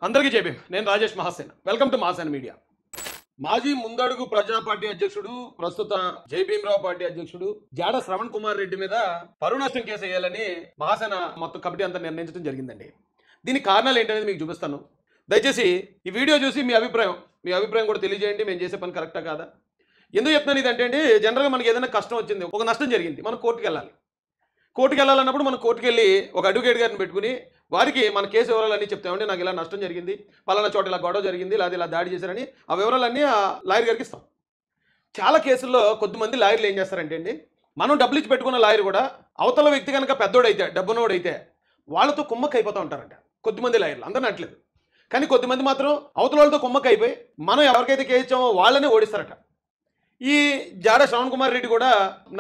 అందరికీ జేబీ నేను Rajesh Mahasen welcome to Mahasen media మాజీ ముందడుగు ప్రజా పార్టీ అధ్యక్షుడు ప్రస్తుత జై భీమరావు పార్టీ అధ్యక్షుడు జాడ శ్రవణ్ కుమార్ రెడ్డి మీద పరువు నష్టం కేసు వేయాలని మహాసేన మొత్తం కమిటీ అంతా నిర్ణయించడం జరిగిందండి. దీనికి కారణాలు ఏంటనేది మీకు చూపిస్తాను. దయచేసి ఈ వీడియో చూసి మీ అభిప్రాయం కూడా తెలియజేయండి. మేము చేసే పని కరెక్టా కాదా, ఎందుకు చెప్తున్నాను ఇదంటే అండి, జనరల్గా మనకి ఏదైనా కష్టం వచ్చింది, ఒక నష్టం జరిగింది, మనం కోర్టుకు వెళ్ళాలన్నప్పుడు మనం కోర్టుకు వెళ్ళి ఒక అడ్వకేట్ గారిని పెట్టుకుని వారికి మన కేసు వివరాలన్నీ చెప్తామండి. నాకు ఇలా నష్టం జరిగింది, పలానా చోట ఇలా గొడవ జరిగింది, లేదా ఇలా దాడి చేశారని ఆ వివరాలన్నీ ఆ లాయర్ గారికి ఇస్తాం. చాలా కేసుల్లో కొద్దిమంది లాయర్లు ఏం చేస్తారంటే అండి, మనం డబ్బులు ఇచ్చి పెట్టుకున్న లాయర్ కూడా అవతల వ్యక్తి కనుక పెద్దోడైతే డబ్బునోడైతే వాళ్ళతో కుమ్మక్క అయిపోతూ ఉంటారంట. కొద్దిమంది లాయర్లు, అందరిని అనట్లేదు, కానీ కొద్దిమంది మాత్రం అవతల వాళ్ళతో కుమ్మక్క అయిపోయి మనం ఎవరికైతే కేసు ఇచ్చామో వాళ్ళనే ఓడిస్తారట. ఈ జాడ శ్రవణ్ కుమార్ రెడ్డి కూడా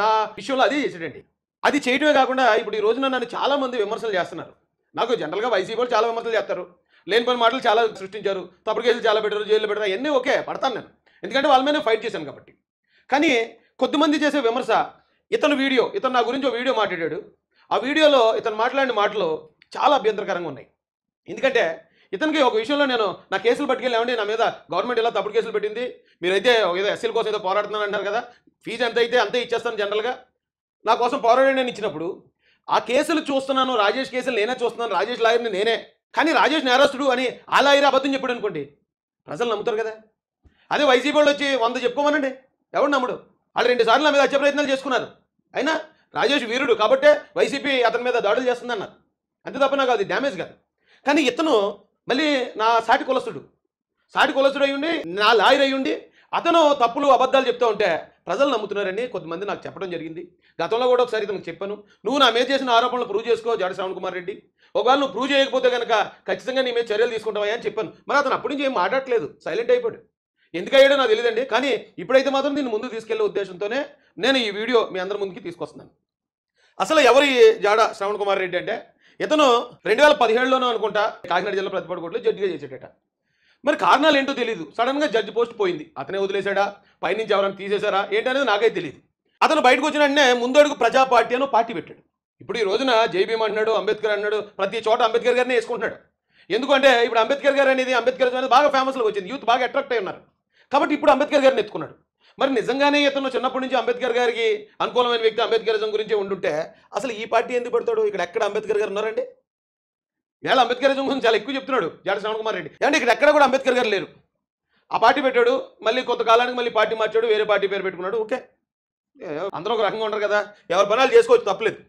నా విషయంలో అదే చేసాడండి. అది చేయడమే కాకుండా ఇప్పుడు ఈ రోజున నన్ను చాలామంది విమర్శలు చేస్తున్నారు. నాకు జనరల్గా వైసీపీ వాళ్ళు చాలా విమర్శలు చేస్తారు, లేని పని మాటలు చాలా సృష్టించారు, తప్పుడు కేసులు చాలా పెట్టారు, జైల్లో పెట్టారు, అన్నీ ఓకే పడతాను నేను, ఎందుకంటే వాళ్ళ మీద ఫైట్ చేశాను కాబట్టి. కానీ కొద్దిమంది చేసే విమర్శ, ఇతను నా గురించి ఒక వీడియో మాట్లాడాడు, ఆ వీడియోలో ఇతను మాట్లాడిన మాటలు చాలా అభ్యంతరకరంగా ఉన్నాయి. ఎందుకంటే ఇతనికి ఒక విషయంలో నేను నా కేసులు పట్టుకెళ్ళి ఏమండి నా మీద గవర్నమెంట్ ఇలా తప్పుడు కేసులు పెట్టింది, మీరైతే ఏదో ఎస్సీల కోసం ఏదో పోరాడుతున్నాను అంటారు కదా, ఫీజు ఎంత అయితే అంతే ఇచ్చేస్తాను, జనరల్గా నా కోసం పోరాడి నేను ఇచ్చినప్పుడు ఆ కేసులు చూస్తున్నాను, రాజేష్ కేసులు నేనే చూస్తున్నాను, రాజేష్ లాయర్ని నేనే, కానీ రాజేష్ నేరస్తుడు అని ఆ లాయర్ అబద్ధం చెప్పాడు అనుకోండి, ప్రజలు నమ్ముతారు కదా. అదే వైసీపీ వాళ్ళు వచ్చి 100 చెప్పుకోమనండి, ఎవడు నమ్ముడు. వాళ్ళు 2 సార్లు నా మీద హత్య ప్రయత్నాలు చేసుకున్నారు, అయినా రాజేష్ వీరుడు కాబట్టే వైసీపీ అతని మీద దాడులు చేస్తుందన్నారు, అంతే తప్ప నాకు అది డ్యామేజ్ కాదు. కానీ ఇతను మళ్ళీ నా సాటి కులస్తుడు అయ్యుండి, నా లాయర్ అయ్యుండి అతను తప్పులు అబద్ధాలు చెప్తూ ఉంటే ప్రజలు నమ్ముతున్నారని కొంతమంది నాకు చెప్పడం జరిగింది. గతంలో కూడా ఒకసారి ఇతనికి చెప్పాను, నువ్వు నా మీద చేసిన ఆరోపణలు ప్రూవ్ చేసుకో జాడ శ్రవణ్ కుమార్ రెడ్డి, ఒకవేళ నువ్వు ప్రూవ్ చేయకపోతే కనుక ఖచ్చితంగా నీ మీద చర్యలు తీసుకుంటావా అని చెప్పాను. మరి అతను అప్పటి నుంచి ఏం మాట్లాడట్లేదు, సైలెంట్ అయిపోయాడు. ఎందుకు అయ్యాడో నాకు తెలియదండి, కానీ ఇప్పుడైతే మాత్రం దీన్ని ముందుకు తీసుకెళ్లే ఉద్దేశంతోనే నేను ఈ వీడియో మీ అందరి ముందుకి తీసుకొస్తున్నాను. అసలు ఎవరి జాడ శ్రవణ్ కుమార్ రెడ్డి అంటే, ఇతను 2017లోనూ అనుకుంటా కాకినాడ జిల్లా ప్రతిపాడు కోర్టులో జడ్జిగా చేసేటట. మరి కారణాలు ఏంటో తెలియదు, సడన్గా జడ్జి పోస్ట్ పోయింది, అతనే వదిలేశాడా, పైనుంచి ఎవరైనా తీసేశారా ఏంటనేది నాకైతే తెలియదు. అతను బయటకు వచ్చిన వెంటనే ముందడుగు ప్రజా పార్టీ అని పార్టీ పెట్టాడు. ఇప్పుడు ఈ రోజున జై భీమ్ అంటున్నాడు, అంబేద్కర్ అన్నాడు, ప్రతి చోట అంబేద్కర్ గారిని వేసుకుంటున్నాడు. ఎందుకంటే ఇప్పుడు అంబేద్కర్ గారు అనేది బాగా ఫేమస్లో వచ్చింది, యూత్ బాగా అట్రాక్ట్ అయి ఉన్నారు కాబట్టి ఇప్పుడు అంబేద్కర్ గారిని ఎత్తుకున్నాడు. మరి నిజంగానే ఇతను చిన్నప్పటి నుంచి అంబేద్కర్ గారికి అనుకూలమైన వ్యక్తి, అంబేద్కరిజం గురించి ఉండుంటే అసలు ఈ పార్టీ ఎందుకు పెడతాడు? ఇక్కడ ఎక్కడ అంబేద్కర్ గారు ఉన్నారండి? ఇవాళ అంబేద్కరిజం గురించి చాలా ఎక్కువ చెప్తున్నాడు జాడ శ్రవణ్ కుమార్ రెడ్డి, అంటే ఇక్కడ ఎక్కడ కూడా అంబేద్కర్ గారు లేరు. ఆ పార్టీ పెట్టాడు, మళ్ళీ కొంతకాలానికి మళ్ళీ పార్టీ మార్చాడు, వేరే పార్టీ పేరు పెట్టుకున్నాడు. ఓకే, అందరూ ఒక రకంగా ఉండరు కదా, ఎవరి పనాలు చేసుకోవచ్చు, తప్పలేదు.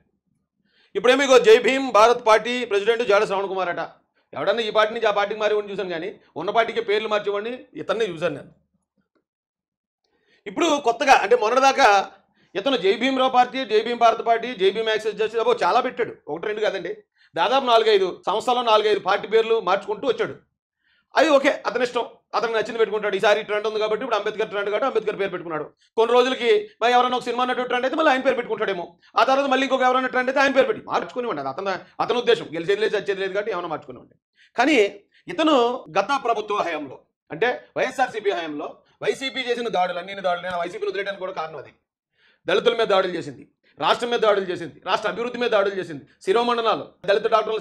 ఇప్పుడేమో ఇగో జై భీమ్ భారత్ పార్టీ ప్రెసిడెంట్ జాడ శ్రవణ్ కుమార్ అట. ఎవడన్నా ఈ పార్టీ నుంచి ఆ పార్టీకి మారేవాడిని చూశాను, కానీ ఉన్న పార్టీకి పేర్లు మార్చేవాడిని ఇతన్ని చూశాను నేను. ఇప్పుడు కొత్తగా అంటే మొన్నటిదాకా ఇతను జై భీమరావు పార్టీ, జై భీమ్ భారత్ పార్టీ, జై భీమ్ యాక్సెస్ జస్టిస్ చాలా పెట్టాడు, 1-2 కాదండి, దాదాపు 4-5 సంవత్సరాల్లో 4-5 పార్టీ పేర్లు మార్చుకుంటూ వచ్చాడు. అది ఓకే, అతని ఇష్టం, అతనికి నచ్చింది పెట్టుకుంటాడు. ఈసారి ట్రెండ్ ఉంది కాబట్టి ఇప్పుడు అంబేద్కర్ ట్రెండ్ కాబట్టి అంబేద్కర్ పేరు పెట్టుకున్నాడు. కొన్ని రోజులకి మరి ఎవరైనా ఒక సినిమా నటు ట్రెండ్ అయితే మళ్ళీ ఆయన పేరు పెట్టుకుంటాడేమో, ఆ తర్వాత మళ్ళీ ఇంకొక ఎవరైనా ట్రెండ్ అయితే ఆయన పేరు పెట్టి మార్చుకునివ్వండి, అతని ఉద్దేశం, గెలిచేది లేదు చచ్చేది లేదు కాబట్టి ఏమైనా మార్చుకునివ్వండి. కానీ ఇతను గత ప్రభుత్వ హయాంలో అంటే వైఎస్ఆర్సీపీ హయాంలో వైసీపీ చేసిన దాడులు, అన్ని దాడులు, నేను వైసీపీని వదిలేయడానికి కూడా కారణం అది. దళితుల మీద దాడులు చేసింది, రాష్ట్రం మీద దాడులు చేసింది, రాష్ట్ర అభివృద్ధి మీద దాడులు చేసింది, శిరోమండనాలు, దళిత డాక్టర్లు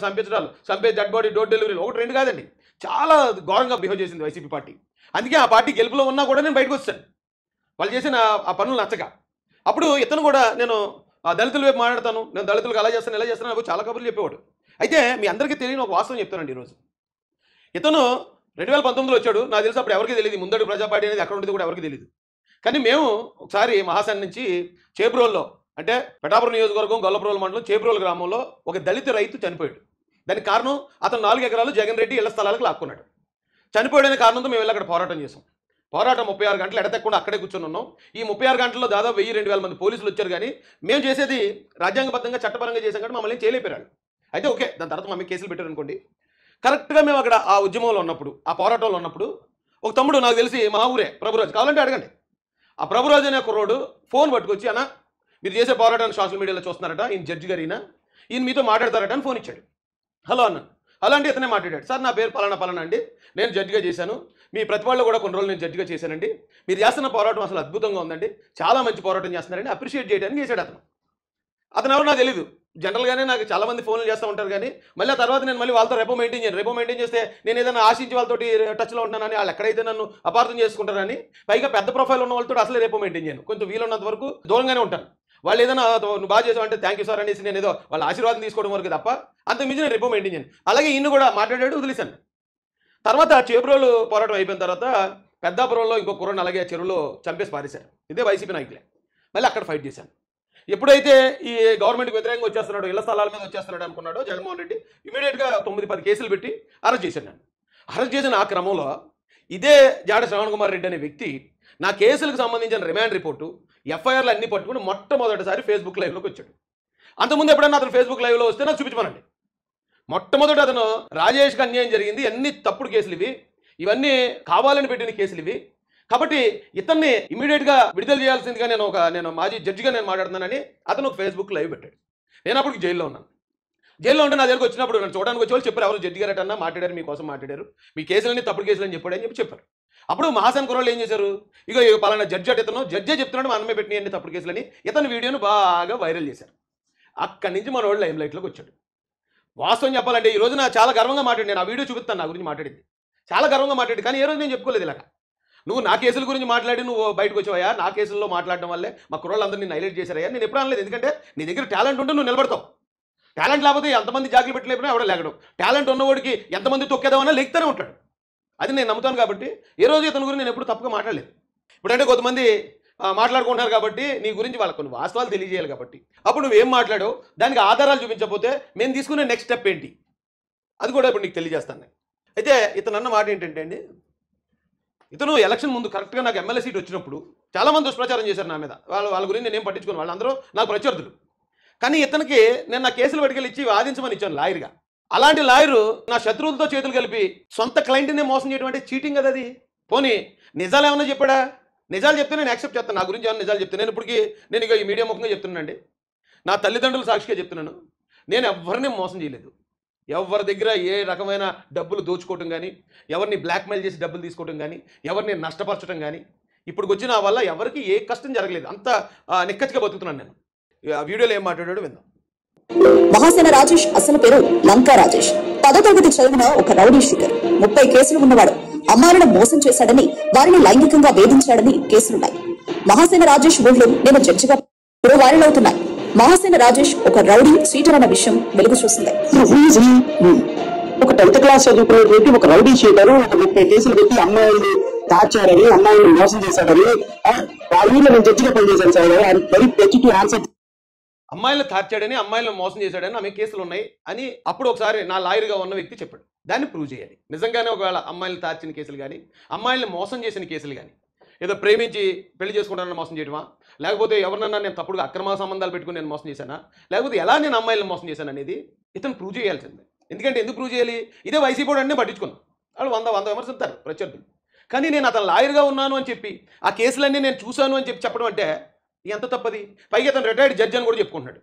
చంపే డెడ్ బాడీ డోర్ డెలివరీలు 1-2 కాదండి, చాలా ఘోరంగా బిహేవ్ చేసింది వైసీపీ పార్టీ. అందుకే ఆ పార్టీ గెలుపులో ఉన్నా కూడా నేను బయటకు వచ్చాను, వాళ్ళు చేసిన ఆ పనులు నచ్చక. అప్పుడు ఇతను కూడా నేను దళితుల వైపు మాట్లాడతాను, నేను దళితులకు అలా చేస్తాను ఇలా చేస్తాను నాకు చాలా కబుర్లు చెప్పేవాడు. అయితే మీ అందరికీ తెలియని ఒక వాస్తవం చెప్తానండి. ఈరోజు ఇతను 2019లో వచ్చాడు, నాకు తెలిసి అప్పుడు ఎవరికి తెలియదు ముందడు ప్రజా పార్టీ అనేది ఎక్కడ ఉండేది కూడా ఎవరికి తెలియదు. కానీ మేము ఒకసారి మహాసేన నుంచి చేబ్రోల్లో అంటే పెటాపురం నియోజకవర్గం గొల్లప్రోలు మండలం చేబ్రోలు గ్రామంలో ఒక దళిత రైతు చనిపోయాడు. దానికి కారణం అతను 4 ఎకరాలు జగన్ రెడ్డి ఇళ్ల స్థలాలకు లాక్కున్నాడు. చనిపోయాడనే కారణంతో మేము వెళ్ళి అక్కడ పోరాటం చేసాం. పోరాటం 36 గంటలు ఎడతెక్కకుండా అక్కడే కూర్చొని ఉన్నాం. ఈ 36 గంటల్లో దాదాపు 1000-2000 మంది పోలీసులు వచ్చారు, కానీ మేము చేసేది రాజ్యాంగబద్ధంగా చట్టపరంగా చేసాం కాబట్టి మమ్మల్ని చేయలేపారు. అయితే ఓకే, దాని తర్వాత మమ్మల్ని కేసులు పెట్టారు అనుకోండి. కరెక్ట్గా మేము అక్కడ ఆ ఉద్యమంలో ఉన్నప్పుడు, ఆ పోరాటంలో ఉన్నప్పుడు ఒక తమ్ముడు, నాకు తెలిసి మా ఊరే ప్రభురాజు, కావాలంటే అడగండి, ఆ ప్రభురాజు అనే కుర్రోడు ఫోన్ పట్టుకొచ్చి, అన్న మీరు చేసే పోరాటాన్ని సోషల్ మీడియాలో చూస్తున్నారట, ఈయన జడ్జి గారు, ఈయన మీతో మాట్లాడతారట అని ఫోన్ ఇచ్చాడు. హలో అన్న, హలో అంటే ఇతనే మాట్లాడాడు. సార్ నా పేరు పలానా అండి, నేను జడ్జిగా చేశాను, మీ ప్రతిపాడులో కూడా కొన్ని రోజులు నేను జడ్జిగా చేశానండి, మీరు చేస్తున్న పోరాటం అసలు అద్భుతంగా ఉందండి, చాలా మంచి పోరాటం చేస్తున్నారండి, అప్రిషియేట్ చేయడానికి చేశాడు. అతను ఎవరు నాకు తెలీదు, జనరల్గానే నాకు చాలా మంది ఫోన్లు చేస్తూ ఉంటారు, కానీ మళ్ళీ ఆ తర్వాత నేను మళ్ళీ వాళ్ళతో రెపో మెయింటైన్ చేస్తే నేను ఏదైనా ఆశించి వాళ్ళతోటి టచ్లో ఉంటానని, వాళ్ళు ఎక్కడైతే నన్ను అపార్థం చేసుకుంటారని, పైగా పెద్ద ప్రొఫైల్ ఉన్న వాళ్ళతో అసలే రెపో మెయింటైన్ చేయను, కొంచెం వీలున్నంత వరకు దూరంగానే ఉంటాను. వాళ్ళు ఏదైనా నువ్వు బాగా చేసావు అంటే థ్యాంక్ యూ సార్ అనేసి నేను ఏదో వాళ్ళ ఆశీర్వాదం తీసుకోవడం వరకు తప్ప అంతకు మించి నేను రెపో మెయింటైన్ చేయను. అలాగే ఈయన కూడా మాట్లాడాడు, వదిలేశాను. తర్వాత చేబ్రోలు పోరాటం అయిపోయిన తర్వాత పెద్దాపురంలో ఇంకో కుర్రను అలాగే చెరువులో చంపేసి పారేశారు. ఇదే వైసీపీ నాయకులే. మళ్ళీ అక్కడ ఫైట్ చేశాను. ఎప్పుడైతే ఈ గవర్నమెంట్కి వ్యతిరేకంగా వచ్చేస్తున్నాడు, ఇళ్ల స్థలాల మీద వచ్చేస్తున్నాడు అనుకున్నాడో జగన్మోహన్ రెడ్డి, ఇమీడియట్గా 9-10 కేసులు పెట్టి అరెస్ట్ చేశాను. నేను అరెస్ట్ చేసిన ఆ క్రమంలో ఇదే జాడ శ్రవణ్ కుమార్ రెడ్డి అనే వ్యక్తి నా కేసులకు సంబంధించిన రిమాండ్ రిపోర్టు, ఎఫ్ఐఆర్లు అన్ని పట్టుకుని మొట్టమొదటిసారి ఫేస్బుక్ లైవ్లోకి వచ్చాడు. అంతకుముందు ఎప్పుడన్నా అతను ఫేస్బుక్ లైవ్లో వస్తే నాకు చూపించమనండి. మొట్టమొదటి అతను రాజేష్కి అన్యాయం జరిగింది, అన్ని తప్పుడు కేసులు ఇవన్నీ కావాలని పెట్టిన కేసులు ఇవి, కాబట్టి ఇతన్ని ఇమీడియట్గా విడుదల చేయాల్సిందిగా నేను మాజీ జడ్జిగా నేను మాట్లాడుతున్నానని అతను ఒక ఫేస్బుక్ లైవ్ పెట్టాడు. నేను అప్పుడు జైల్లో ఉన్నాను. జైల్లో ఉంటే నా దగ్గరకు వచ్చినప్పుడు నన్ను చూడడానికి వచ్చే వాళ్ళు చెప్పారు, ఎవరు జడ్జి గారు అన్నా మాట్లాడారు, మీకోసం మాట్లాడారు, మీ కేసులన్నీ తప్పుడు కేసులు అని చెప్పారు. అప్పుడు మహాసేన కుర్రోళ్ళు ఏం చేశారు, ఇక పలానా జడ్జి అంటే ఇతను జడ్జే చెప్తున్నాడు మా అన్నమే పెట్టిన అన్ని తప్పుడు కేసులని ఇతని వీడియోను బాగా వైరల్ చేశారు. అక్కడి నుంచి మన వాళ్ళు లైమ్ లైట్లోకి వచ్చాడు. వాస్తవం చెప్పాలంటే ఈ రోజు నాకు చాలా గర్వంగా మాట్లాడి, నేను ఆ వీడియో చూపిస్తాను, నా గురించి మాట్లాడింది చాలా గర్వంగా మాట్లాడి, కానీ ఏ రోజు నేను చెప్పుకోలేదు ఇలాగా. నువ్వు నా కేసుల గురించి మాట్లాడి నువ్వు బయటకు వచ్చావయ్యా, నా కేసుల్లో మాట్లాడడం వల్లే మా కుర్రోళ్ళందరూ నేను హైలైట్ చేశారయ్యా, నేను ఎప్పుడు అనలేదు. ఎందుకంటే నీ దగ్గర టాలెంట్ ఉంటే నువ్వు నిలబడతావు, టాలెంట్ లేకపోతే ఎంతమంది జాగ్రత్త పెట్టలేకపోయినా ఎవడో లేకడం, టాలెంట్ ఉన్నవాడికి ఎంతమంది తొక్కేదామన్నా లేకుతూనే ఉంటాడు. అది నేను నమ్ముతాను. కాబట్టి ఏ రోజు ఇతని గురించి నేను ఎప్పుడు తప్పుగా మాట్లాడలేదు. ఇప్పుడంటే కొంతమంది మాట్లాడుకుంటున్నారు కాబట్టి నీ గురించి వాళ్ళకు కొన్ని వాస్తవాలు తెలియజేయాలి. కాబట్టి అప్పుడు నువ్వేం మాట్లాడావు దానికి ఆధారాలు చూపించకపోతే మేము తీసుకునే నెక్స్ట్ స్టెప్ ఏంటి అది కూడా ఇప్పుడు నీకు తెలియజేస్తాను. అయితే ఇతను అన్న మాట ఏంటంటే అండి, ఇతను ఎలక్షన్ ముందు కరెక్ట్గా నాకు ఎమ్మెల్యే సీట్ వచ్చినప్పుడు చాలామంది దుష్ప్రచారం చేశారు నా మీద. వాళ్ళ గురించి నేనేం పట్టించుకోను, వాళ్ళందరూ నాకు ప్రత్యర్థులు. కానీ ఇతనికి నేను నా కేసులు పట్టుకెళ్ళి ఇచ్చి వాదించమని ఇచ్చాను లాయర్గా. అలాంటి లాయరు నా శత్రువులతో చేతులు కలిపి సొంత క్లయింట్నే మోసం చేయడం అంటే చీటింగ్ కదా అది. పోనీ నిజాలు ఏమన్నా చెప్పాడా? నిజాలు చెప్తే నేను యాక్సెప్ట్ చేస్తాను. నా గురించి ఏమన్నా నిజాలు చెప్తే నేను ఇప్పటికీ నేను ఇక ఈ మీడియా ముఖంగా చెప్తున్నానండి, నా తల్లిదండ్రులు సాక్షిగా చెప్తున్నాను, నేను ఎవరిని మోసం చేయలేదు. ఎవరి దగ్గర ఏ రకమైన డబ్బులు దోచుకోవటం కానీ, ఎవరిని బ్లాక్మెయిల్ చేసి డబ్బులు తీసుకోవటం కానీ, ఎవరిని నష్టపరచడం కానీ ఇప్పుడు వచ్చి నా వల్ల ఎవరికి ఏ కష్టం జరగలేదు. అంత నిక్కచ్చిగా బతుకుతున్నాను నేను. ఆ వీడియోలో ఏం మాట్లాడాడో విందాం. మహాసేన రాజేష్ అసలు పేరు లంకా రాజేష్. 10వ తరగతి చదివిన ఒక రౌడీ షీటర్. 30 కేసులు ఉన్నవాడు. అమ్మాయిలను మోసం చేశాడని, వారిని లైంగికంగా వేధించాడని కేసులున్నాయి. మహాసేన రాజేష్ ఊళ్ళో నేను జడ్జిగా వైరల్ అవుతున్నాయి. మహాసేన రాజేష్ ఒక రౌడీ షీటర్ అన్న విషయం వెలుగు చూసింది. ఒక 10th క్లాస్ చదువుకునేటువంటి ఒక రౌడీ షీటర్ ఒక 30 కేసులు పెట్టి అమ్మాయిల్ని దాచారని, అమ్మాయిల్ని మోసం చేశాడని వాళ్ళ ఊళ్ళో నేను జడ్జిగా పనిచేశాను సార్. Very positive answer. అమ్మాయిలను తార్చాడని, అమ్మాయిలను మోసం చేశాడని ఆమె కేసులు ఉన్నాయి అని అప్పుడు ఒకసారి నా లాయర్గా ఉన్న వ్యక్తి చెప్పాడు. దాన్ని ప్రూవ్ చేయాలి. నిజంగానే ఒకవేళ అమ్మాయిలను తార్చిన కేసులు కానీ, అమ్మాయిలను మోసం చేసిన కేసులు కానీ, ఏదో ప్రేమించి పెళ్లి చేసుకుంటానని మోసం చేయడమా, లేకపోతే ఎవరినన్నా నేను తప్పుడుగా అక్రమ సంబంధాలు పెట్టుకుని నేను మోసం చేశానా, లేకపోతే ఎలా నేను అమ్మాయిలను మోసం చేశాను అనేది ఇతను ప్రూవ్ చేయాల్సిందే. ఎందుకంటే ఎందుకు ప్రూవ్ చేయాలి? ఇదే వైసీపీ కూడా అన్నీ పట్టించుకున్నాను. వాళ్ళు 100 విమర్శిస్తారు ప్రత్యర్థులు. కానీ నేను అతను లాయర్గా ఉన్నాను అని చెప్పి ఆ కేసులన్నీ నేను చూశాను అని చెప్పడం అంటే ఎంత తప్పది? పైగా అతను రిటైర్డ్ జడ్జి అని కూడా చెప్పుకుంటున్నాడు.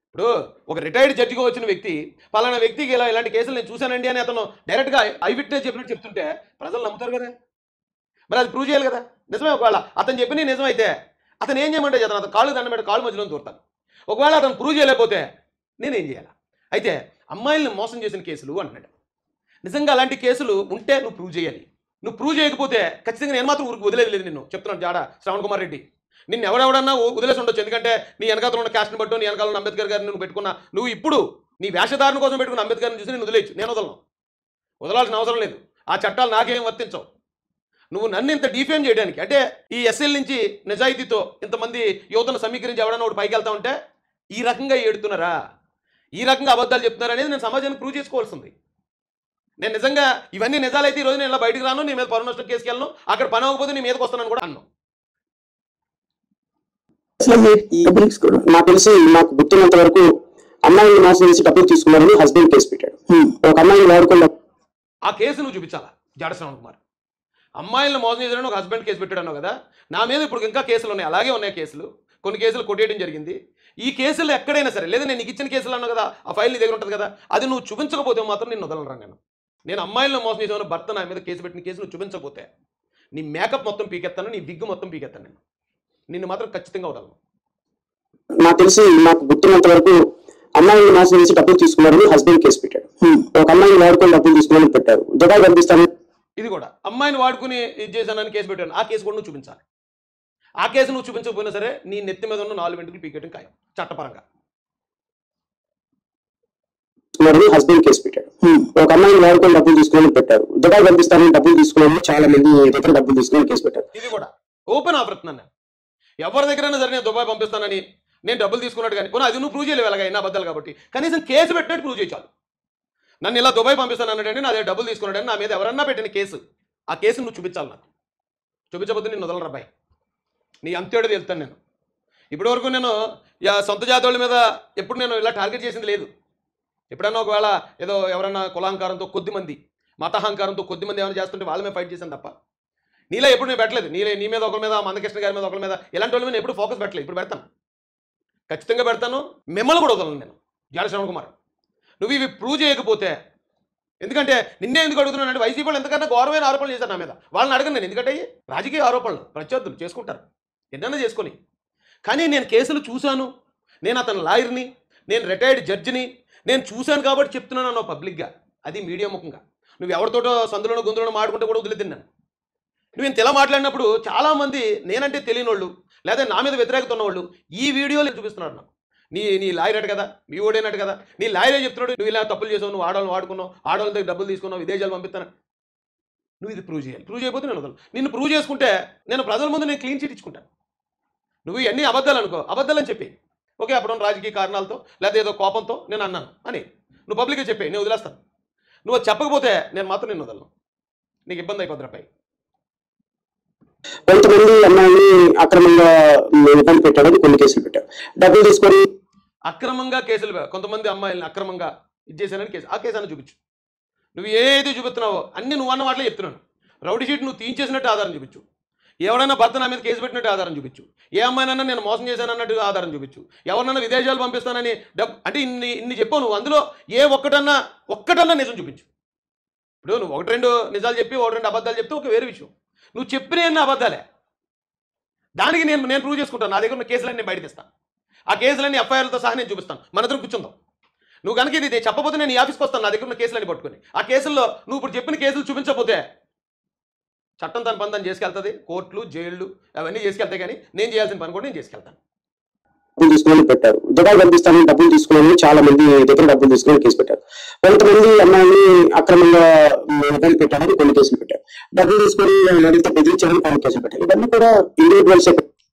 ఇప్పుడు ఒక రిటైర్డ్ జడ్జిగా వచ్చిన వ్యక్తి పలానా వ్యక్తికి ఇలాంటి కేసులు నేను చూశానండి అని అతను డైరెక్ట్గా ఐ విట్నెస్ చెప్పినట్టు చెప్తుంటే ప్రజలు నమ్ముతారు కదా. మరి అది ప్రూవ్ చేయాలి కదా. నిజమే, ఒకవేళ అతను చెప్పిన నిజమైతే అతను ఏం చేయమంటే అతను కాళ్ళు దండం పెట్టి కాళ్ళు మధ్యలో దూరుతాను. ఒకవేళ అతను ప్రూవ్ చేయలేకపోతే నేనేం చేయాలి? అయితే అమ్మాయిల్ని మోసం చేసిన కేసులు అంటున్నాడు. నిజంగా అలాంటి కేసులు ఉంటే నువ్వు ప్రూవ్ చేయాలి. నువ్వు ప్రూవ్ చేయకపోతే ఖచ్చితంగా నేను మాత్రం ఊరికి వదిలేదు లేదు. నిన్ను చెప్తున్నాను జాడ శ్రవణ్ కుమార్ రెడ్డి, నిన్ను ఎవడెవడన్నా వదిలేసి ఉండొచ్చు. ఎందుకంటే నీ వెనకాల ఉన్న క్యాస్ట్ని బట్టో, నీ వెనకాల ఉన్న అంబేద్కర్ గారిని నువ్వు పెట్టుకున్నా, నువ్వు ఇప్పుడు నీ వేషధారణ కోసం పెట్టుకున్న అంబేద్కర్ని చూసి నేను వదిలేయచ్చు. నేను వదలాల్సిన అవసరం లేదు. ఆ చట్టాలు నాకేం వర్తించవు. నువ్వు నన్ను ఇంత డిఫేమ్ చేయడానికి అంటే ఈ ఎస్ఎల్ నుంచి నిజాయితీతో ఇంతమంది యువతను సమీకరించి ఎవడన్నా ఒకటి పైకి వెళ్తా ఉంటే ఈ రకంగా ఏడుతున్నారా, ఈ రకంగా అబద్ధాలు చెప్తున్నారా అనేది నేను సమాజానికి ప్రూవ్ చేసుకోవాల్సింది. నేను నిజంగా ఇవన్నీ నిజాలైతే ఈ రోజు నేను ఇలా బయటకు రాను, నీ మీద పరువు నష్టం కేసుకి వెళ్ళను, అక్కడ పని అవ్వకపోతే నీ మీదకి వస్తానని కూడా అన్నాను. నాకు తెలిసి నాకు గుర్తున్నంత వరకు అమ్మాయిని మోసం చేసి డబ్బులు తీసుకున్నారని హస్బెండ్ కేసు పెట్టాడు. ఒక అమ్మాయిని వాడుకున్న ఆ కేసు నువ్వు చూపించాలా జాడ శ్రవణ్ కుమార్. అమ్మాయిలను మోసం చేశాడని ఒక హస్బెండ్ కేసు పెట్టాడన్నావు కదా, నా మీద ఇప్పుడు ఇంకా కేసులు ఉన్నాయి, అలాగే ఉన్నాయి కేసులు. కొన్ని కేసులు కొట్టేయడం జరిగింది. ఈ కేసులు ఎక్కడైనా సరే, లేదా నేను నీకు ఇచ్చిన కేసులు అన్నావు కదా, ఆ ఫైల్ నీ దగ్గర ఉంటుంది కదా, అది నువ్వు చూపించకపోతే మాత్రం నేను వదలరా. నేను అమ్మాయిలను మోసం చేసాను, భర్త నా మీద కేసు పెట్టిన కేసు నువ్వు చూపించకపోతే నీ మేకప్ మొత్తం పీకెత్తాను, నీ విగ్గు మొత్తం పీకెత్తాను. నిన్ను మాత్రం ఖచ్చితంగా వదలను. నాకు తెలిసి నాకు గుర్తున్నంత వరకు అమ్మాయిని మోసం చేసి డబ్బులు తీసుకున్నారని హస్బెండ్ కేసు పెట్టాడు. ఒక అమ్మాయిని వాడుకొని డబ్బులు తీసుకున్నారని పెట్టారు. దుబాయ్ పంపిస్తాను. ఇది కూడా అమ్మాయిని వాడుకుని ఇది చేశానని కేసు పెట్టాను. ఆ కేసు కూడా నువ్వు చూపించాలి. ఆ కేసు నువ్వు చూపించకపోయినా సరే నీ నెత్తి మీద ఉన్న 4 వెంట్రుకలు పీకేయడం ఖాయం చట్టపరంగా. హస్బెండ్ కేసు పెట్టాడు. ఒక అమ్మాయిని వాడుకొని డబ్బులు తీసుకుని పెట్టారు. దుబాయ్ పంపిస్తానని డబ్బులు తీసుకున్నాను చాలా మంది దగ్గర డబ్బులు తీసుకుని కేసు పెట్టారు. ఇది కూడా ఓపెన్ ఆఫర్ నన్ను ఎవరి దగ్గరైనా సరే నేను దుబాయ్ పంపిస్తానని నేను డబ్బులు తీసుకున్నట్టు కానీ అది నువ్వు ప్రూవ్ చేయలేవు. ఎలాగైనా అబద్ధాలు కాబట్టి కనీసం కేసు పెట్టినట్టు ప్రూవ్ చేయాలి. నన్ను ఇలా దుబాయ్ పంపిస్తాను అన్నాడండి, నా దగ్గర డబ్బులు తీసుకున్నాడని నా మీద ఎవరన్నా పెట్టిన కేసు, ఆ కేసు నువ్వు చూపించాలి. నాకు చూపించబోతే నేను వదలరు అబ్బాయి, నీ అంతేడు వెళ్తాను. నేను ఇప్పటివరకు నేను సొంత జాతి వాళ్ళ మీద ఎప్పుడు నేను ఇలా టార్గెట్ చేసింది లేదు. ఎప్పుడన్నా ఒకవేళ ఏదో ఎవరన్నా కులాహంకారంతో కొద్దిమంది, మతహంకారంతో కొద్దిమంది ఏమైనా చేస్తుంటే వాళ్ళ మీద ఫైట్ చేశాను తప్ప నీలా ఎప్పుడు నేను పెట్టలేదు. నీ మీద ఒకరి మీద, మందకృష్ణ గారి మీద ఒకరి మీద, ఇలాంటి వాళ్ళ మీద ఎప్పుడు ఫోకస్ పెట్టలేదు. ఇప్పుడు పెడతాను, ఖచ్చితంగా పెడతాను. మిమ్మల్ని కూడా వదలను నేను. జాడ శ్రవణ్ కుమార్, నువ్వు ఇవి ప్రూవ్ చేయకపోతే, ఎందుకంటే నిన్నే ఎందుకు అడుగుతున్నాను అంటే వైసీపీ వాళ్ళు ఎంతకన్నా ఘోరమైన ఆరోపణలు చేశారు నా మీద. వాళ్ళని అడగను నేను, ఎందుకంటే రాజకీయ ఆరోపణలు ప్రత్యర్థులు చేసుకుంటారు, ఎన్నైనా చేసుకొని. కానీ నేను కేసులు చూశాను, నేను అతను లాయర్ని, నేను రిటైర్డ్ జడ్జిని, నేను చూశాను కాబట్టి చెప్తున్నాను అన్నావు పబ్లిక్గా, అది మీడియా ముఖంగా. నువ్వు ఎవరితోటో సందులోనో గొంతులోనో మాడుకుంటే కూడా వదిలితిన్నాను. నువ్వు ఇంత ఎలా మాట్లాడినప్పుడు చాలామంది నేనంటే తెలియని వాళ్ళు లేదా నా మీద వ్యతిరేకత ఉన్నవాళ్ళు ఈ వీడియోలు చూపిస్తున్నారు నాకు. నీ లాయర్ అటు కదా, మీ ఓడేనట్టు కదా, నీ లాయరే చెప్తున్నాడు నువ్వు ఇలా తప్పులు చేసావు, నువ్వు ఆడవాళ్ళని వాడుకున్నావు, ఆడవాళ్ళ దగ్గర డబ్బులు తీసుకున్నావు, విదేశాలు పంపిస్తాను. నువ్వు ఇది ప్రూవ్ చేయాలి. ప్రూవ్ చేయకపోతే నేను వదలను. నిన్ను ప్రూవ్ చేసుకుంటే నేను ప్రజల ముందు నేను క్లీన్ చీట్ ఇచ్చుకుంటాను. నువ్వు ఇవన్నీ అబద్ధాలు అనుకో, అబద్ధాలని చెప్పి ఓకే అప్పుడు రాజకీయ కారణాలతో లేదా ఏదో కోపంతో నేను అన్నాను అని నువ్వు పబ్లిక్గా చెప్పి నేను వదిలేస్తాను. నువ్వు చెప్పకపోతే నేను మాత్రం నిన్ను వదలను. నీకు ఇబ్బంది అయిపోద్దిరాపై. కొంతమంది అమ్మాయిని అక్రమంగా ఇబ్బంది పెట్టాడని కొన్ని కేసులు పెట్టారు. డబ్బులు తీసుకొని అక్రమంగా కేసులు, కొంతమంది అమ్మాయిలను అక్రమంగా ఇది చేశానని కేసు, ఆ కేసు అని చూపించు. నువ్వు ఏదైతే చూపిస్తున్నావో అన్ని నువ్వు అన్న వాటిలో చెప్తున్నాను. రౌడీ షీట్ నువ్వు తీయించేసినట్టు ఆధారం చూపించు. ఎవరైనా భర్త నా మీద కేసు పెట్టినట్టు ఆధారం చూపించు. ఏ అమ్మాయినన్నా నేను మోసం చేశానన్నట్టు ఆధారం చూపించు. ఎవరినన్నా విదేశాలు పంపిస్తానని అంటే ఇన్ని చెప్పావు నువ్వు. అందులో ఏ ఒక్కటన్నా నిజం చూపించు. ఇప్పుడు నువ్వు 1-2 నిజాలు చెప్పి 1-2 అబద్ధాలు చెప్తే ఒక వేరే విషయం. నువ్వు చెప్పిన అబద్ధాలే, దానికి నేను ప్రూవ్ చేసుకుంటాను. నా దగ్గర ఉన్న కేసులన్నీ నేను బయటకు ఇస్తాను. ఆ కేసులన్నీ ఎఫ్ఐఆర్లతో సహా నేను చూపిస్తాను. మన ఇద్దరం కూర్చుందాం. నువ్వు కనుక ఇది చెప్పకపోతే నేను ఈ ఆఫీస్కి వస్తాను. నా దగ్గర ఉన్న కేసులన్నీ పట్టుకొని ఆ కేసుల్లో నువ్వు ఇప్పుడు చెప్పిన కేసులు చూపించకపోతే చట్టం తన పని తను చేసుకెళ్తుంది. కోర్టులు, జైళ్ళు అవన్నీ చేసుకెళ్తాయి. కానీ నేను చేయాల్సిన పని కూడా నేను చేసుకెళ్తాను. డబ్బులు తీసుకుని పెట్టారు. దుబాయ్ పంపిస్తానని డబ్బులు తీసుకుని చాలా మంది దగ్గర డబ్బులు తీసుకుని కేసు పెట్టారు. కొంతమంది అమ్మాయిని అక్రమంగా ఇబ్బంది పెట్టారని కొన్ని కేసులు పెట్టారు. డబ్బులు తీసుకొని నడితే బెదిరించారని కొన్ని కేసులు పెట్టారు. ఇవన్నీ కూడా ఇండివిజువల్స్.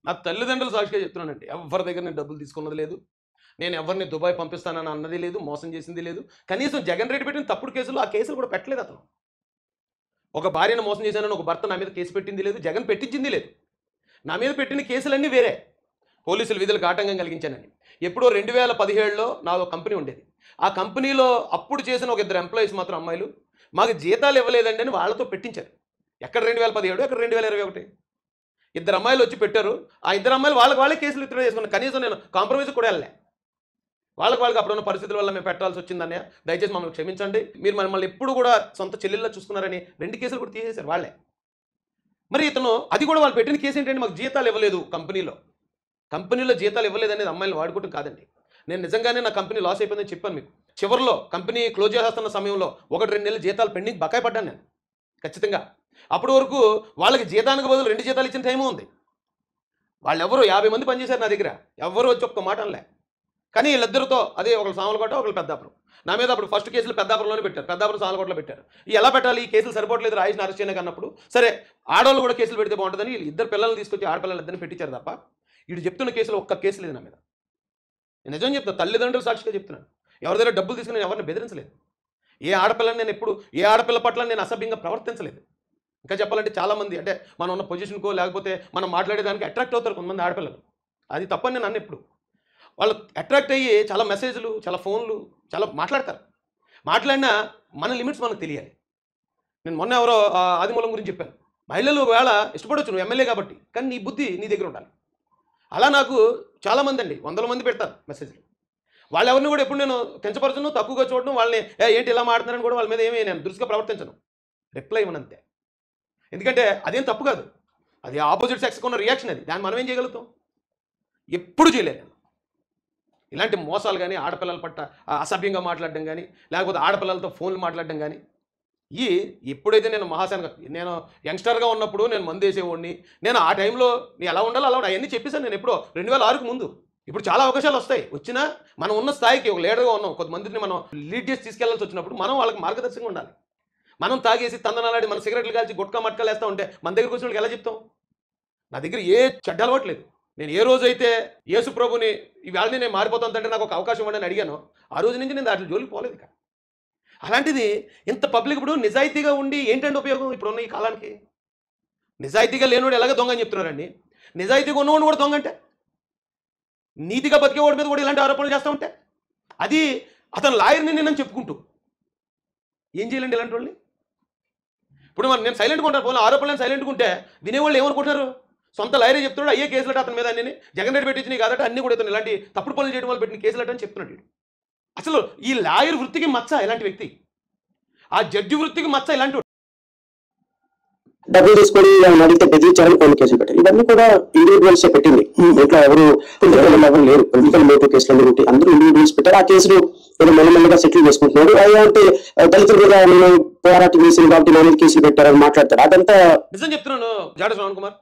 నా తల్లిదండ్రులు సాక్షిగా చెప్తున్నానండి, ఎవరి దగ్గర నేను డబ్బులు తీసుకున్నది లేదు, నేను ఎవరిని దుబాయ్ పంపిస్తానని అన్నది లేదు, మోసం చేసింది లేదు. కనీసం జగన్ రెడ్డి పెట్టిన తప్పుడు కేసులు, ఆ కేసులు కూడా పెట్టలేదు అతను. ఒక భార్యను మోసం చేశానని ఒక భర్త నా మీద కేసు పెట్టింది లేదు, జగన్ పెట్టించింది లేదు. నా మీద పెట్టిన కేసులన్నీ వేరే. పోలీసులు విధులకు ఆటంకం కలిగించానని. ఎప్పుడో 2017లో నాదో కంపెనీ ఉండేది. ఆ కంపెనీలో అప్పుడు చేసిన ఒక 2 ఎంప్లాయీస్ మాత్రం అమ్మాయిలు మాకు జీతాలు ఇవ్వలేదండి అని వాళ్ళతో పెట్టించారు. ఎక్కడ 2017, ఎక్కడ 2021. 2 అమ్మాయిలు వచ్చి పెట్టారు. ఆ 2 అమ్మాయిలు వాళ్ళే కేసులు విత్డ్రా చేసుకున్నారు. కనీసం నేను కాంప్రమైజ్ కూడా వెళ్ళలే. వాళ్ళకి అప్పుడున్న పరిస్థితుల వల్ల మేము పెట్టాల్సి వచ్చిందన్నయ్య, దయచేసి మమ్మల్ని క్షమించండి, మీరు మమ్మల్ని ఎప్పుడు కూడా సొంత చెల్లెల్లో చూసుకున్నారని 2 కేసులు కూడా తీసేశారు వాళ్ళే. మరి ఇతను అది కూడా వాళ్ళు పెట్టిన కేసు ఏంటంటే మాకు జీతాలు ఇవ్వలేదు, కంపెనీలో జీతాలు ఇవ్వలేదు అనేది అమ్మాయిలు వాడుకోవటం కాదండి. నేను నిజంగానే నా కంపెనీ లాస్ అయిపోయిందని చెప్పాను మీకు. చివరిలో కంపెనీ క్లోజ్ చేస్తున్న సమయంలో 1-2 నెలలు జీతాలు పెండింగ్ బకాయి పడ్డాను నేను ఖచ్చితంగా. అప్పటి వరకు వాళ్ళకి జీతానికి బదులు 2 జీతాలు ఇచ్చిన టైము ఉంది. వాళ్ళు ఎవరు 50 మంది పనిచేశారు నా దగ్గర, ఎవరు వచ్చి ఒక్క మాట అనలే. కానీ వీళ్ళిద్దరితో అదే ఒకళ్ళు సామలకోట, ఒకళ్ళు పెద్దాపురం. నా మీద అప్పుడు ఫస్ట్ కేసులు పెద్దాపురంలోనే పెట్టారు, పెద్దాపురం సామలకోటలో పెట్టారు. ఎలా పెట్టాలి, ఈ కేసులు సరిపోవట్లేదు, రాజేష్ని అరెస్ట్ చేయడానికి అన్నప్పుడు సరే ఆడవాళ్ళు కూడా కేసులు పెడితే బాగుంటుందని 2 పిల్లల్ని తీసుకొచ్చి ఆడపిల్లలు ఇద్దరిని పెట్టించారు తప్ప వీడు చెప్తున్న కేసులో ఒక్క కేసు లేదు నా మీద. నేను నిజం చెప్తాను, తల్లిదండ్రులు సాక్షిగా చెప్తున్నాను. ఎవరి దగ్గర డబ్బులు తీసుకుని ఎవరిని బెదిరించలేదు. ఏ ఆడపిల్లని నేను ఎప్పుడు ఏ ఆడపిల్ల పట్ల నేను అసభ్యంగా ప్రవర్తించలేదు. ఇంకా చెప్పాలంటే చాలామంది అంటే మనం ఉన్న పొజిషన్కో లేకపోతే మనం మాట్లాడేదానికి అట్రాక్ట్ అవుతారు కొంతమంది ఆడపిల్లలు. అది తప్పని నేను అన్న ఎప్పుడు వాళ్ళు అట్రాక్ట్ అయ్యి చాలా మెసేజ్లు, చాలా ఫోన్లు, చాలా మాట్లాడతారు. మాట్లాడినా మన లిమిట్స్ మనకు తెలియాలి. నేను మొన్న ఎవరో ఆదిమూలం గురించి చెప్పాను. మహిళలు వేళ ఇష్టపడవచ్చు, నువ్వు ఎమ్మెల్యే కాబట్టి, కానీ నీ బుద్ధి నీ దగ్గర ఉండాలి. అలా నాకు చాలామంది అండి 100 మంది పెడతారు మెసేజ్లు. వాళ్ళు ఎవరిని కూడా ఎప్పుడు నేను కించపరచను, తక్కువగా చూడడం, వాళ్ళని ఏంటి ఇలా మాట్లాడుతున్నారని కూడా వాళ్ళ మీద ఏమీ నేను దురుసుగా ప్రవర్తించను, రిప్లై ఇవ్వనంతే. ఎందుకంటే అదేం తప్పు కాదు, అది ఆపోజిట్ సెక్స్కి ఉన్న రియాక్షన్. అది దాన్ని మనం ఏం చేయగలుగుతాం? ఎప్పుడు చేయలేదు. ఇలాంటి మోసాలు కానీ ఆడపిల్లల పట్ల అసభ్యంగా మాట్లాడడం కానీ లేకపోతే ఆడపిల్లలతో ఫోన్లు మాట్లాడడం కానీ ఎప్పుడైతే నేను యంగ్స్టర్గా ఉన్నప్పుడు నేను మందు వేసేవాడిని, నేను ఆ టైంలో నేను ఎలా ఉండాలో అలా అవన్నీ చెప్పేసాను నేను ఎప్పుడో 2006కు ముందు. ఇప్పుడు చాలా అవకాశాలు వస్తాయి, వచ్చినా మనం ఉన్న స్థాయికి ఒక లీడర్గా ఉన్నాం, కొంతమందిని మనం లీడ్ చేసి తీసుకెళ్లాల్సి వచ్చినప్పుడు మనం వాళ్ళకి మార్గదర్శకంగా ఉండాలి. మనం తాగేసి తందనాలాడి మన సిగరెట్లు కాల్చి గుట్కా మట్కాలు వేస్తూ ఉంటే మన దగ్గరికి వచ్చిన వాళ్ళకి ఎలా చెప్తాం? నా దగ్గర ఏ చెడ్డ అలవాట్లేదు. నేను ఏ రోజైతే యేసు ప్రభుని ఇవాళని నేను మారిపోతానంటే నాకు ఒక అవకాశం ఇవ్వండి అని అడిగాను, ఆ రోజు నుంచి నేను దాంట్లో జోలికి పోలేదు. ఇక అలాంటిది ఇంత పబ్లిక్ ఇప్పుడు నిజాయితీగా ఉండి ఏంటంటే ఉపయోగం? ఇప్పుడున్న ఈ కాలానికి నిజాయితీగా లేనివాడు ఎలాగ దొంగ అని చెప్తున్నారండి. నిజాయితీగా ఉన్నవాడు కూడా దొంగ అంటే, నీతిగా బతికేవాడి మీద కూడా ఇలాంటి ఆరోపణలు చేస్తూ ఉంటే అది అతను లాయర్ని నేను చెప్పుకుంటూ ఏం చేయాలండి ఇలాంటి వాళ్ళని? ఇప్పుడు నేను సైలెంట్గా ఉంటాను, పోనీ ఆరోపణలు సైలెంట్గా ఉంటే వినేవాళ్ళు ఏమనుకుంటున్నారు? సొంత లాయరే చెప్తున్నాడు అయ్యే కేసులట అతని మీద అన్ని జగన్ రెడ్డి పెట్టించినాయి కాదట అన్ని కూడా ఇతను ఇలాంటి తప్పుడు పనులు చేయడం వల్ల పెట్టిన కేసులట అని చెప్తున్నాడు. అసలు ఈ లాయర్ వృత్తికి మచ్చ ఇలాంటి వ్యక్తి, ఆ జడ్జి వృత్తికి మచ్చ ఇలాంటి డబ్బులు తీసుకొని అడిగితే బెదిరించారని కొన్ని కేసులు పెట్టారు. ఇవన్నీ కూడా ఇండివిజువల్స్ పెట్టింది, ఇట్లా ఎవరు ఎవరు లేరు. పొలిటికల్ మోటివ్ కేసులు పెట్టి అందరూ ఇండివిజువల్స్ పెట్టారు. ఆ కేసులు ఏదో మెల్లమెల్లగా సెటిల్ చేసుకుంటున్నారు. అంటే దళితుల మీద నేను పోరాటం చేసింది కాబట్టి నా మీద కేసులు పెట్టారని మాట్లాడతారు. అదంతా నిజం చెప్తున్నాను. జాడ శ్రవణ్ కుమార్,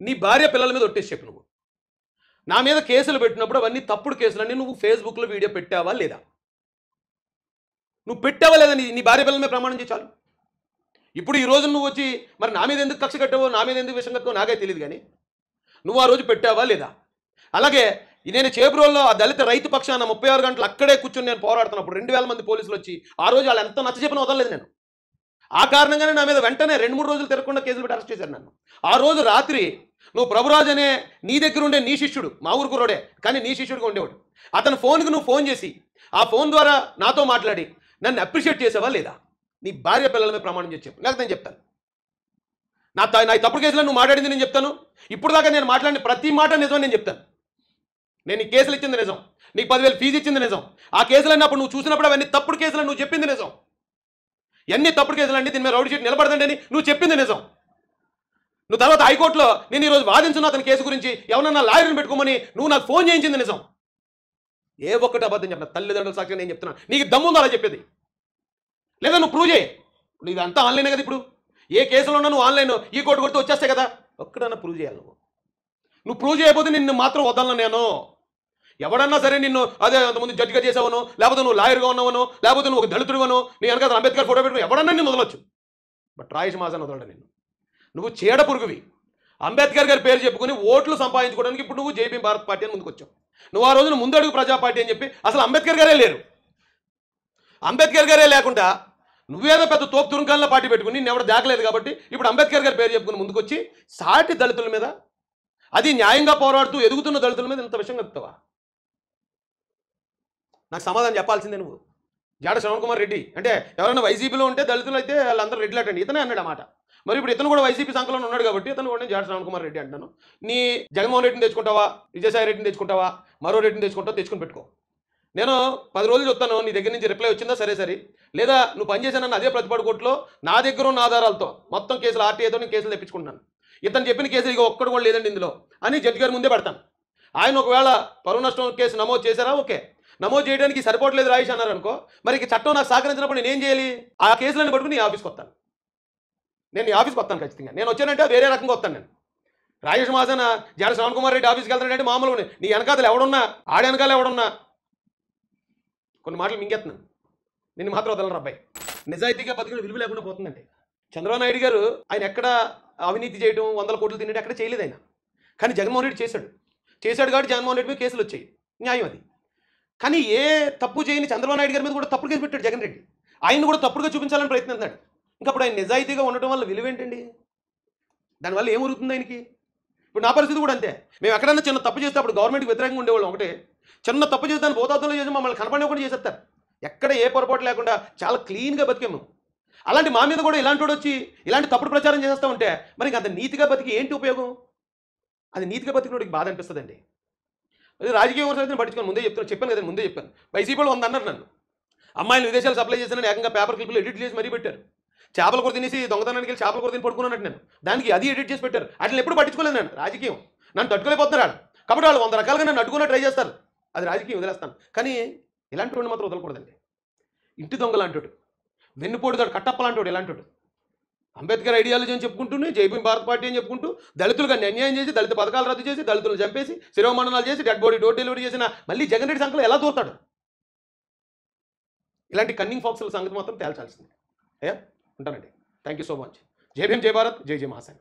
నీ భార్య పిల్లల మీద ఒట్టేసి చెప్పు, నువ్వు నా మీద కేసులు పెట్టినప్పుడు అవన్నీ తప్పుడు కేసులన్నీ నువ్వు ఫేస్బుక్లో వీడియో పెట్టావా లేదా? నువ్వు పెట్టావా లేదా? నీ భార్య పిల్లల మీద ప్రమాణం చేయి చాలు. ఇప్పుడు ఈ రోజు నువ్వు వచ్చి మరి నా మీద ఎందుకు కక్ష కట్టావో, నా మీద ఎందుకు విషయం కట్టావో నాకే తెలియదు, కానీ నువ్వు ఆ రోజు పెట్టావా లేదా? అలాగే నేను చేబ్రోల్లో ఆ దళిత రైతు పక్షాన 36 గంటలు అక్కడే కూర్చొని నేను పోరాడుతున్నప్పుడు 2000 మంది పోలీసులు వచ్చి ఆ రోజు వాళ్ళు ఎంత నచ్చ చెప్పిన వదలలేదు నేను. ఆ కారణంగానే నా మీద వెంటనే 2-3 రోజులు తిరగకుండా కేసులు పెట్టి అరెస్ట్ చేశారు నన్ను. ఆ రోజు రాత్రి నువ్వు ప్రభురాజ్ అనే నీ దగ్గర ఉండే నీ శిష్యుడు, మా ఊరు కుర్రోడే కానీ నీ శిష్యుడిగా ఉండేవాడు, అతని ఫోన్కి నువ్వు ఫోన్ చేసి ఆ ఫోన్ ద్వారా నాతో మాట్లాడి నన్ను అప్రిషియేట్ చేసావా లేదా? నీ భార్య పిల్లల మీద ప్రమాణం చేసి చెప్పు, లేకపోతే నేను చెప్తాను. నా తప్పుడు కేసులో నువ్వు మాట్లాడింది నేను చెప్తాను. ఇప్పుడు దాకా నేను మాట్లాడిన ప్రతి మాట నిజం నేను చెప్తాను. నేను ఈ కేసులు ఇచ్చింది నిజం, నీకు 10,000 ఫీజు ఇచ్చింది నిజం. ఆ కేసులన్నీ అప్పుడు నువ్వు చూసినప్పుడు అవన్నీ తప్పుడు కేసులు నువ్వు చెప్పింది నిజం. ఎన్ని తప్పుడు కేసులు అండి, దీని మీద రౌడీ షీట్ నిలబడదండి అని నువ్వు చెప్పింది నిజం. నువ్వు తర్వాత హైకోర్టులో నేను ఈరోజు వాదించున్న అతని కేసు గురించి ఎవరన్నా లాయర్ని పెట్టుకోమని నువ్వు నాకు ఫోన్ చేయించింది నిజం. ఏ ఒక్కటి అబద్ధం చెప్పిన తల్లిదండ్రుల సాక్షి నేను చెప్తున్నాను. నీకు దమ్ముందో అలా చెప్పేది, లేదా నువ్వు ప్రూవ్ చేయి. ఇది అంతా ఆన్లైనే కదా. ఇప్పుడు ఏ కేసులో ఉన్నా నువ్వు ఆన్లైన్ ఈ కోర్టు కొడితే వచ్చేస్తాయి కదా, ఒక్కడన్నా ప్రూవ్ చేయాలి. నువ్వు ప్రూవ్ చేయకపోతే నిన్ను మాత్రం వదలను నేను. ఎవడన్నా సరే నిన్ను అదే అంతకుముందు జడ్జిగా చేసావను, లేకపోతే నువ్వు లాయర్గా ఉన్నావను, లేకపోతే నువ్వు ఒక దళితుడివను, నీ వెనక అంబేద్కర్ ఫోటో పెట్టుకుని ఎవడన్నా నిన్ను వదలొచ్చు. బట్ రాయేష్ మాసాన్ని వదలడం నిన్ను. నువ్వు చీడ పురుగువి. అంబేద్కర్ గారి పేరు చెప్పుకుని ఓట్లు సంపాదించుకోవడానికి ఇప్పుడు నువ్వు జేబీ భారత్ పార్టీ అని ముందుకు వచ్చావు. నువ్వు ఆ రోజున ముందడుగు ప్రజా పార్టీ అని చెప్పి అసలు అంబేద్కర్ గారే లేరు. అంబేద్కర్ గారే లేకుండా నువ్వేదో పెద్ద తోపు తురుంకాల్లో పార్టీ పెట్టుకుని నేను ఎవరు దాకలేదు కాబట్టి ఇప్పుడు అంబేద్కర్ గారి పేరు చెప్పుకుని ముందుకొచ్చి సాటి దళితుల మీద, అది న్యాయంగా పోరాడుతూ ఎదుగుతున్న దళితుల మీద ఇంత విషయం చెప్తావా? నాకు సమాధానం చెప్పాల్సిందే నువ్వు. జాడ శ్రవణ్ కుమార్ రెడ్డి అంటే ఎవరైనా వైసీపీలో ఉంటే దళితులు అయితే వాళ్ళందరూ రెడ్డిలు అటండి, ఇతనే అన్నాడు అన్నమాట. మరి ఇప్పుడు ఇతను కూడా వైసీపీ సంఖ్యలో ఉన్నాడు కాబట్టి ఇతను కూడా జాడ శ్రవణ్ కుమార్ రెడ్డి అంటాను. నీ జగన్మోహన్ రెడ్డిని తెచ్చుకుంటావా, విజయసాయి రెడ్డిని తెచ్చుకుంటావా, మరో రెడ్డిని తెచ్చుకుంటావా, తెచ్చుకుని పెట్టుకో. నేను 10 రోజులు చెప్తాను, నీ దగ్గర నుంచి రిప్లై వచ్చిందా సరే సరే, లేదా నువ్వు పనిచేసానన్న అదే ప్రతిపాడు కోర్టులో నా దగ్గర ఉన్న ఆధారాలతో మొత్తం కేసులు ఆర్టీఐతో నేను కేసులు తెప్పించుకుంటాను. ఇతను చెప్పిన కేసులు ఇక ఒక్కడు కూడా లేదండి ఇందులో అని జడ్జి గారి ముందే పెడతాను. ఆయన ఒకవేళ పరువు నష్టం కేసు నమోదు చేశారా, ఓకే, నమోదు చేయడానికి సరిపోవట్లేదు రాయేష్ అన్నారు అనుకో, మరి ఇక చట్టం నాకు సహకరించినప్పుడు నేను ఏం చేయాలి? ఆ కేసులను పట్టుకుని నీ ఆఫీస్కి వస్తాను. నేను నీ ఆఫీస్కి వస్తాను ఖచ్చితంగా. నేను వచ్చానంటే వేరే రకంగా వస్తాను. నేను రాయేష్ మాసాన జాడ శ్రవణ్ కుమార్ రెడ్డి ఆఫీస్కి వెళ్తానంటే మామూలుగా నీ వెనకాతలు ఎవడున్నా, ఆడ వెనకాల ఎవడున్నా కొన్ని మాటలు మింగేస్తున్నాను. నిన్ను మాత్రం వదలరు అబ్బాయి. నిజాయితీగా బతికిన విలువ లేకుండా పోతుందంటే చంద్రబాబు నాయుడు గారు ఆయన ఎక్కడ అవినీతి చేయడం, 100 కోట్లు తినేది ఎక్కడ చేయలేదు ఆయన. కానీ జగన్మోహన్ రెడ్డి చేశాడు కాబట్టి జగన్మోహన్ రెడ్డి మీద కేసులు వచ్చాయి, న్యాయం అది. కానీ ఏ తప్పు చేయని చంద్రబాబు నాయుడు గారి మీద కూడా తప్పుడు కేసు పెట్టాడు జగన్ రెడ్డి. ఆయన కూడా తప్పుడుగా చూపించాలని ప్రయత్నిస్తున్నాడు. ఇంకప్పుడు ఆయన నిజాయితీగా ఉండటం వల్ల విలువ ఏంటండి? దానివల్ల ఏం ఉరుగుతుంది ఆయనకి? ఇప్పుడు నా పరిస్థితి కూడా అంతే. మేము ఎక్కడన్నా చిన్న తప్పు చేస్తే అప్పుడు గవర్నమెంట్కి వ్యతిరేకంగా ఉండేవాళ్ళం. ఒకటే చిన్న తప్పు చేసి దాన్ని భూతార్థంలో చేసి మమ్మల్ని కనపడకుండా చేసేస్తారు. ఎక్కడ ఏ పొరపాటు లేకుండా చాలా క్లీన్గా బతికాము. అలాంటి మా మీద కూడా ఇలాంటి వాడు వచ్చి ఇలాంటి తప్పుడు ప్రచారం చేస్తూ ఉంటే మరి అంత నీతిగా బతికి ఏంటి ఉపయోగం? అది నీతిగా బతికినోడికి బాధ అనిపిస్తుందండి. అది రాజకీయ విమర్శలు పట్టించుకొని ముందే చెప్పాను కదా, ముందే చెప్పాను. వైసీపీలో 100 అన్నారు నన్ను. అమ్మాయిలు విదేశాలు సప్లై చేసిన ఏకంగా పేపర్ క్లిప్లు ఎడిట్ చేసి మరీ పెట్టారు. చేపల కూర తినేసి దొంగతనానికి వెళ్ళి చేపల కూర తిని పడుకున్నాను నేను. దానికి అది ఎడిట్ చేసి పెట్టారు. అట్లా ఎప్పుడు పట్టించుకోలేదు నేను. రాజకీయం నన్ను తట్టుకోలేకపోతున్నారు కాబట్టి వాళ్ళు 100 రకాలుగా నన్ను అడ్డుకున్న ట్రై చేస్తారు. అది రాజకీయం వదిలేస్తాను. కానీ ఇలాంటి వాడిని మాత్రం వదలకూడదండి. ఇంటి దొంగలాంటాడు, వెన్నుపోటుదాడు, కట్టప్ప లాంటి వాడు ఇలాంటి వాడు. అంబేద్కర్ ఐడియాలజీ అని చెప్పుకుంటూనే జైభీం భారత్ పార్టీ అని చెప్పుకుంటూ దళితులుగా అన్యాయం చేసి, దళిత పథకాలు రద్దు చేసి, దళితులను చంపేసి, శిరోమండనాలు చేసి, డెడ్ బాడీ డోర్ డెలివరీ చేసిన మళ్ళీ జగన్ రెడ్డి సంఖ్యలో ఎలా దూరుతాడు? ఇలాంటి కన్నింగ్ ఫాక్స్ల సంగతి మాత్రం తేల్చాల్సింది. అయ్యా ఉంటానండి. Thank you so much. జై భీం, జై భారత్, జై జై మహాసేన.